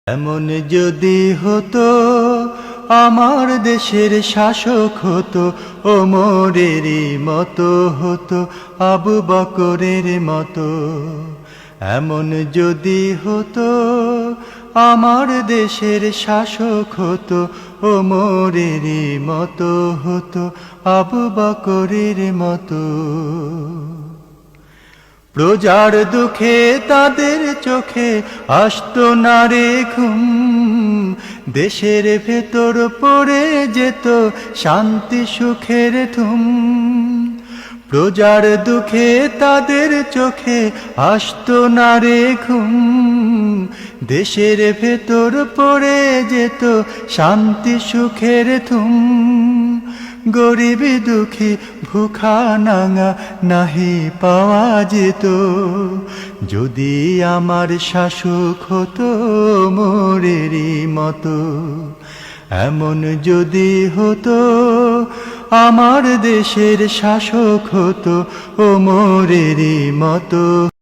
এমন যদি হতো আমার দেশের শাসক হতো ওমরেরই মতো হতো আবু বকরের মতো। এমন যদি হতো আমার দেশের শাসক হতো ওমরেরই মতো হতো আবু বকরের মতো। প্রজার দুঃখে তাদের চোখে আসতো না রে ঘুম, দেশের ভেতর পড়ে যেত শান্তি সুখের ধুম। প্রজার দুঃখে তাদের চোখে আসতো না রে ঘুম, দেশের ভেতর পড়ে যেত শান্তি সুখের ধুম। গরিব দুঃখী ভুখা নাঙা নাহি পাওয়া যেত, যদি আমার শাসক হতো ওমরেরই মতো। এমন যদি হতো আমার দেশের শাসক হতো ওমরেরই মতো।